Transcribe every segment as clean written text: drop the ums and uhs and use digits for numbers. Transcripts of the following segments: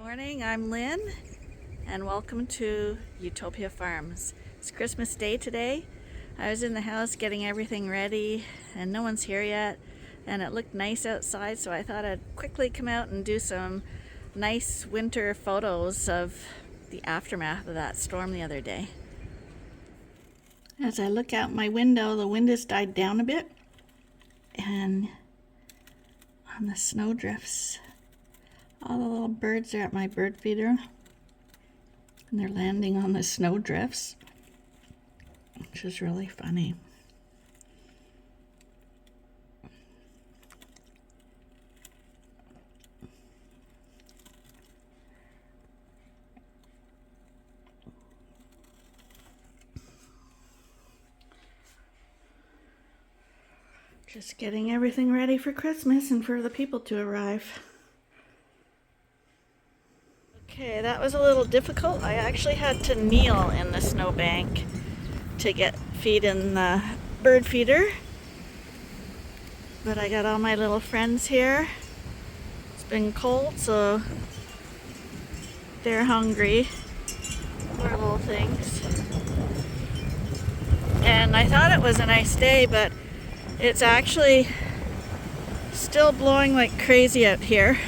Morning, I'm Lynn, and welcome to Ewetopia Farms. It's Christmas Day today. I was in the house getting everything ready, and no one's here yet, and it looked nice outside, so I thought I'd quickly come out and do some nice winter photos of the aftermath of that storm the other day. As I look out my window, the wind has died down a bit, and on the snowdrifts, all the little birds are at my bird feeder, and they're landing on the snowdrifts, which is really funny. Just getting everything ready for Christmas and for the people to arrive. Okay, that was a little difficult. I actually had to kneel in the snowbank to get feed in the bird feeder. But I got all my little friends here. It's been cold, so they're hungry. Poor little things. And I thought it was a nice day, but it's actually still blowing like crazy out here.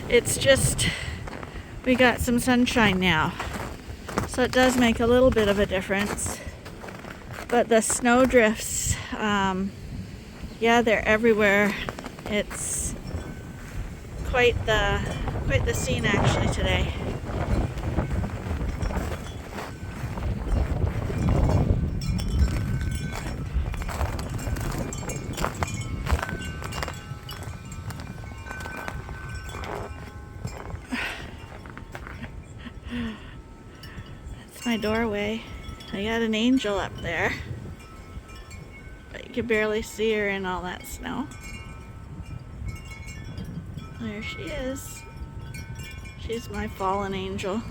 It's just we got some sunshine now, so it does make a little bit of a difference. But the snowdrifts, yeah, they're everywhere. It's quite the scene actually today. That's my doorway. I got an angel up there, but you can barely see her in all that snow. There she is. She's my fallen angel.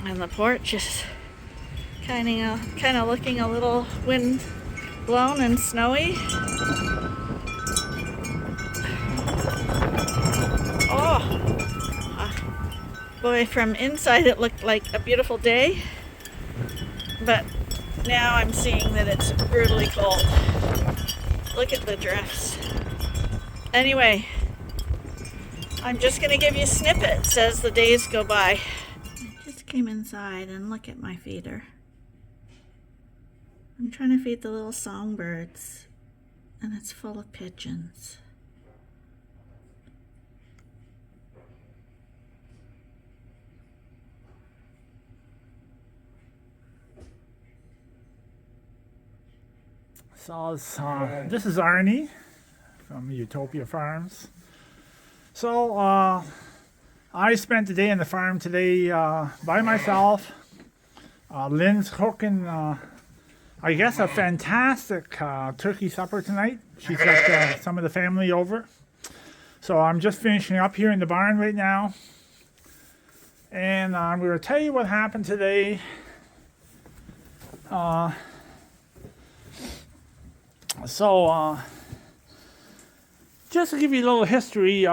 And the porch is kind of looking a little wind blown and snowy. Oh, boy, from inside it looked like a beautiful day, but now I'm seeing that it's brutally cold. Look at the drifts. Anyway, I'm just going to give you snippets as the days go by. I just came inside and look at my feeder. I'm trying to feed the little songbirds, and it's full of pigeons. So this is Arnie from Ewetopia Farms. So I spent the day on the farm today by myself. Lynn's cooking, I guess, a fantastic turkey supper tonight. She's got some of the family over. So I'm just finishing up here in the barn right now. And I'm going to tell you what happened today. So, just to give you a little history,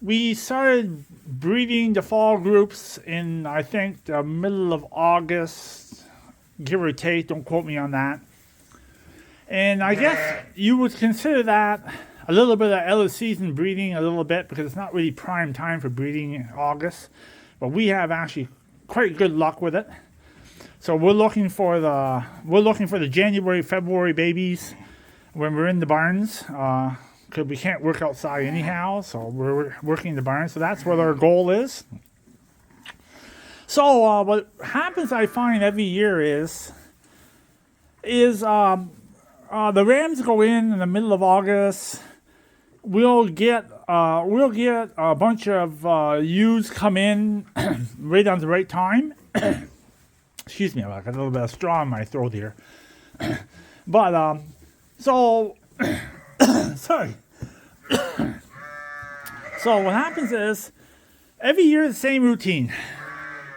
we started breeding the fall groups in, I think, the middle of August, give or take, don't quote me on that. And I guess you would consider that a little bit of end of season breeding, a little bit, because it's not really prime time for breeding in August. But we have actually quite good luck with it. So we're looking for the January, February babies when we're in the barns, because we can't work outside anyhow. So we're working in the barns. So that's what our goal is. So what happens, I find every year is the rams go in the middle of August. We'll get a bunch of ewes come in right on the right time. Excuse me, I got a little bit of straw in my throat here. But, sorry. So what happens is, every year the same routine.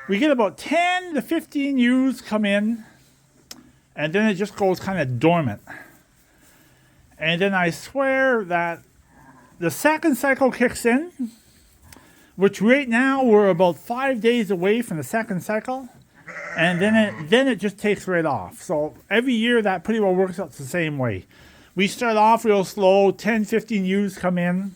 We get about 10 to 15 ewes come in, and then it just goes kind of dormant. And then I swear that the second cycle kicks in, which right now we're about 5 days away from the second cycle, and then it just takes right off. So every year that pretty well works out the same way. We start off real slow, 10, 15 ewes come in,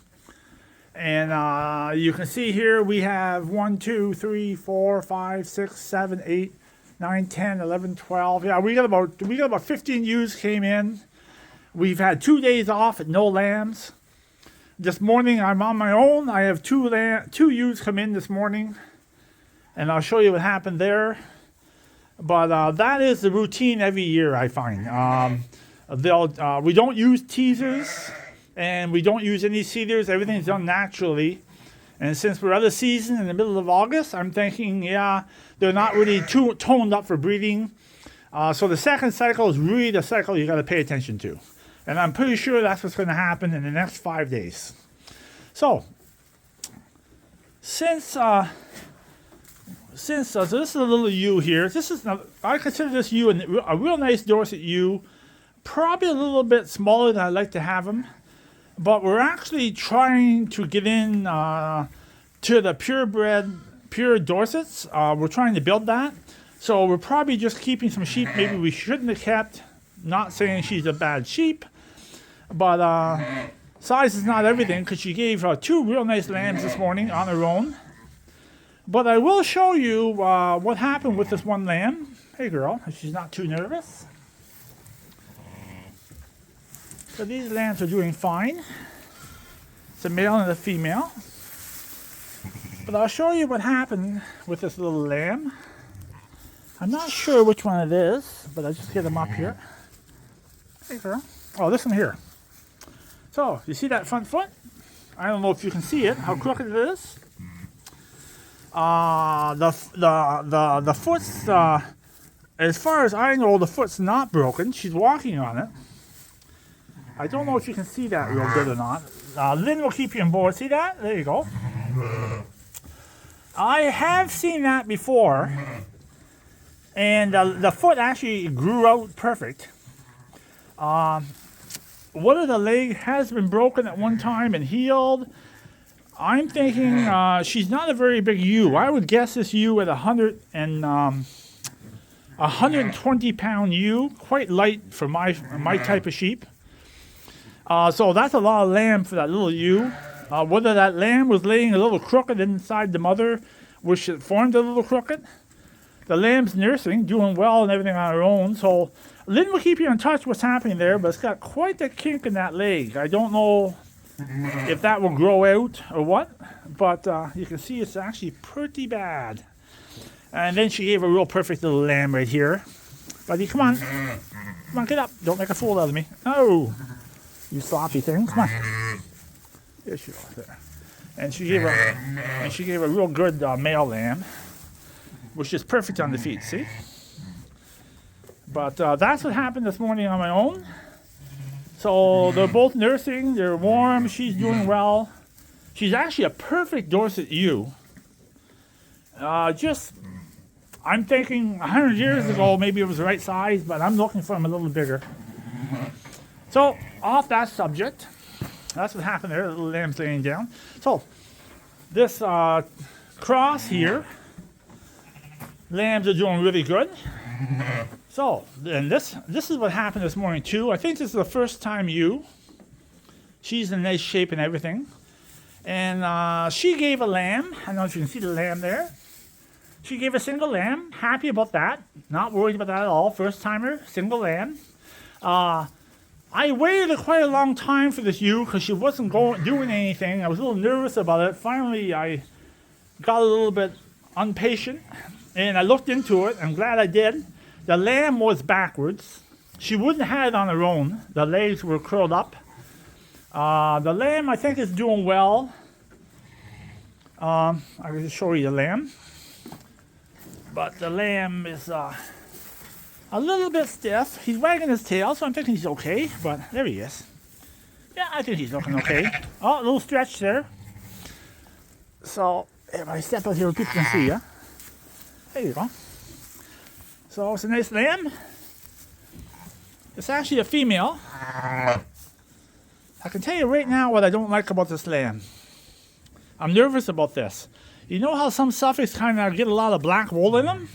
and you can see here we have 1, 2, 3, 4, 5, 6, 7, 8, 9, 10, 11, 12. Yeah, we got about 15 ewes came in. We've had 2 days off and no lambs. This morning I'm on my own. I have two ewes come in this morning, and I'll show you what happened there. But that is the routine every year, I find. We don't use teasers, and we don't use any seeders. Everything's done naturally. And since we're out of season in the middle of August, I'm thinking, yeah, they're not really too toned up for breeding. So the second cycle is really the cycle you got to pay attention to. And I'm pretty sure that's what's going to happen in the next 5 days. So, since this is a little ewe here. I consider this ewe a real nice Dorset ewe. Probably a little bit smaller than I'd like to have them. But we're actually trying to get in to the pure Dorsets. We're trying to build that. So we're probably just keeping some sheep maybe we shouldn't have kept. Not saying she's a bad sheep. But size is not everything, because she gave 2 real nice lambs this morning on her own. But I will show you what happened with this one lamb. Hey girl, if she's not too nervous. So these lambs are doing fine. It's a male and a female. But I'll show you what happened with this little lamb. I'm not sure which one it is, but I'll just get them up here. Hey girl. Oh, this one here. So, you see that front foot? I don't know if you can see it, how crooked it is. The foot's, as far as I know, the foot's not broken. She's walking on it. I don't know if you can see that real good or not. Lynn will keep you on board. See that? There you go. I have seen that before. And the foot actually grew out perfect. One of the leg has been broken at one time and healed. I'm thinking she's not a very big ewe. I would guess this ewe at 120 pound ewe, quite light for my type of sheep. So that's a lot of lamb for that little ewe. Whether that lamb was laying a little crooked inside the mother, which it formed a little crooked. The lamb's nursing, doing well and everything on her own. So Lynn will keep you in touch what's happening there, but it's got quite a kink in that leg. I don't know if that will grow out or what, but you can see it's actually pretty bad. And then she gave a real perfect little lamb right here. Buddy, come on. Come on, get up. Don't make a fool out of me. No. You sloppy thing. Come on. There she goes there. And she gave a real good male lamb, which is perfect on the feet, see? But that's what happened this morning on my own. So they're both nursing, they're warm, she's doing well. She's actually a perfect Dorset ewe. I'm thinking 100 years ago maybe it was the right size, but I'm looking for them a little bigger. So off that subject, that's what happened there, the little lamb's laying down. So this cross here, lambs are doing really good. So, and this is what happened this morning too. I think this is the first time ewe. She's in nice shape and everything. And she gave a lamb. I don't know if you can see the lamb there. She gave a single lamb. Happy about that. Not worried about that at all. First timer, single lamb. I waited quite a long time for this ewe because she wasn't doing anything. I was a little nervous about it. Finally, I got a little bit impatient. And I looked into it. I'm glad I did. The lamb was backwards. She wouldn't have it on her own. The legs were curled up. The lamb, I think, is doing well. I can just show you the lamb. But the lamb is a little bit stiff. He's wagging his tail, so I'm thinking he's okay. But there he is. Yeah, I think he's looking okay. Oh, a little stretch there. So, if I step out here, people can see you. There you go. So it's a nice lamb. It's actually a female. I can tell you right now what I don't like about this lamb. I'm nervous about this. You know how some Suffolks kind of get a lot of black wool in them?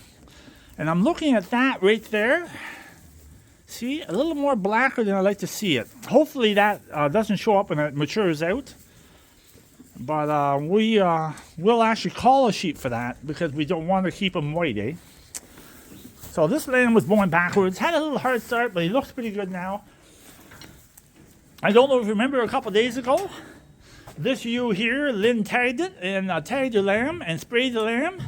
And I'm looking at that right there. See, a little more blacker than I like to see it. Hopefully that doesn't show up when it matures out. But we will actually call a sheep for that because we don't want to keep them white, eh? So this lamb was born backwards. Had a little hard start, but he looks pretty good now. I don't know if you remember a couple days ago. This ewe here, Lynn tagged it and tagged the lamb and sprayed the lamb.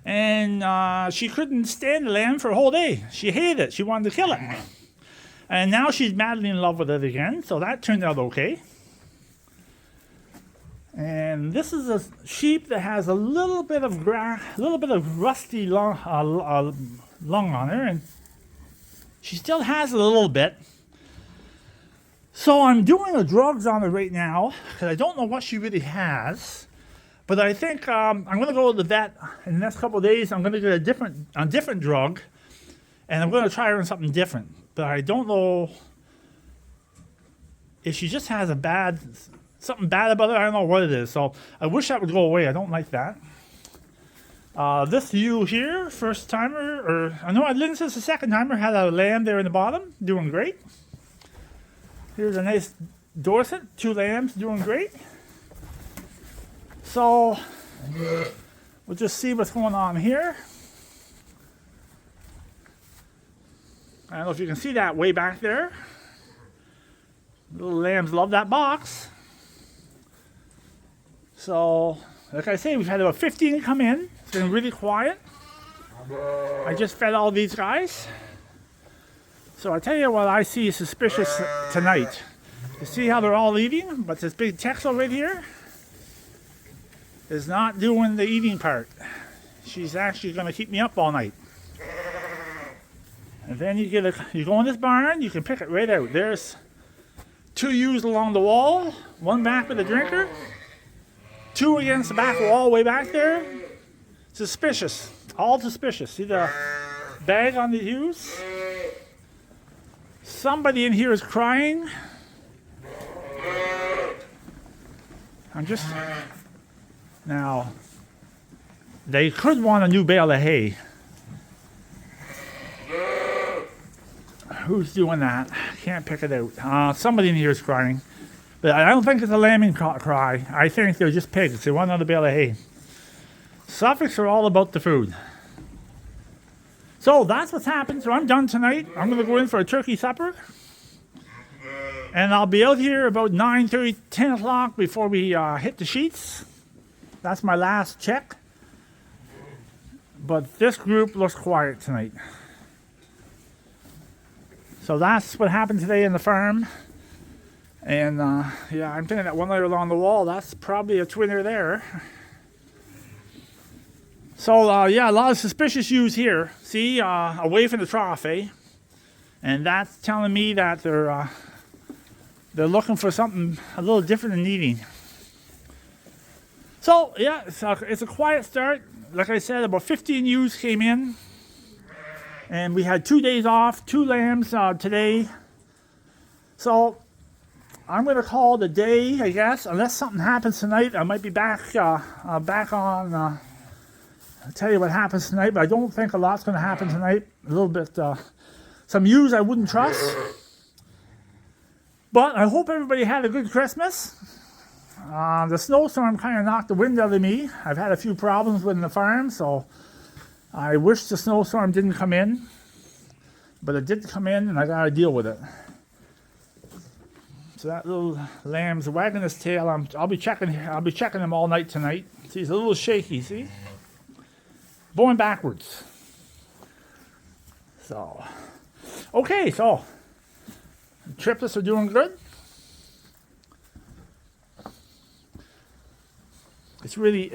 And she couldn't stand the lamb for a whole day. She hated it. She wanted to kill it. And now she's madly in love with it again. So that turned out okay. And this is a sheep that has a little bit of rusty lung on her, and she still has a little bit. So I'm doing the drugs on her right now because I don't know what she really has. But I think I'm going to go to the vet in the next couple of days. I'm going to get a different drug, and I'm going to try her on something different. But I don't know if she just has something bad about it. I don't know what it is. So I wish that would go away. I don't like that. This ewe here, first timer, or I know Lynn's is the second timer, had a lamb there in the bottom, doing great. Here's a nice Dorset, 2 lambs, doing great. So we'll just see what's going on here. I don't know if you can see that way back there. Little lambs love that box. So, like I say, we've had about 15 come in. It's been really quiet. I just fed all these guys. So I tell you what I see is suspicious tonight. You see how they're all eating? But this big Texel right here is not doing the eating part. She's actually going to keep me up all night. And then you go in this barn, you can pick it right out. There's 2 ewes along the wall, 1 back with a drinker, 2 against the back wall way back there. Suspicious, all suspicious. See the bag on the ewes? Somebody in here is crying. Now, they could want a new bale of hay. Who's doing that? Can't pick it out. Somebody in here is crying. But I don't think it's a lambing cry. I think they're just pigs. They want another bale of hay. Suffolks are all about the food. So that's what's happened. So I'm done tonight. I'm going to go in for a turkey supper. And I'll be out here about 9:30, 10 o'clock before we hit the sheets. That's my last check. But this group looks quiet tonight. So that's what happened today in the farm. And yeah, I'm thinking that one layer along the wall, that's probably a twinner there. So yeah, a lot of suspicious ewes here. See, away from the trough, eh? And that's telling me that they're looking for something a little different than eating. So yeah, it's a quiet start. Like I said, about 15 ewes came in. And we had 2 days off, 2 lambs today. So I'm going to call it a day, I guess. Unless something happens tonight, I might be back on. I'll tell you what happens tonight, but I don't think a lot's going to happen tonight. A little bit, some ewes I wouldn't trust. But I hope everybody had a good Christmas. The snowstorm kind of knocked the wind out of me. I've had a few problems with the farm, so I wish the snowstorm didn't come in. But it did come in, and I got to deal with it. So that little lamb's wagging his tail. I'll be checking him all night tonight. See, he's a little shaky. See, going backwards. So, okay. So, triplets are doing good. It's really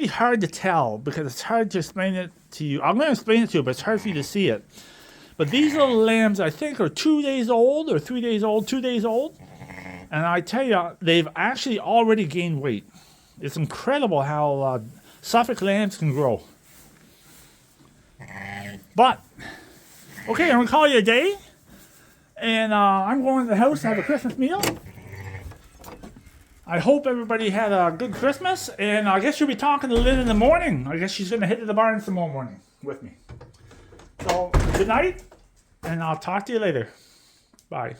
hard to tell because it's hard to explain it to you. I'm going to explain it to you, but it's hard for you to see it. But these little lambs, I think, are 2 days old or 3 days old, 2 days old. And I tell you, they've actually already gained weight. It's incredible how Suffolk lambs can grow. But, okay, I'm going to call you a day. And I'm going to the house to have a Christmas meal. I hope everybody had a good Christmas. And I guess you'll be talking to Lynn in the morning. I guess she's going to hit the barn tomorrow morning with me. So, good night. And I'll talk to you later. Bye.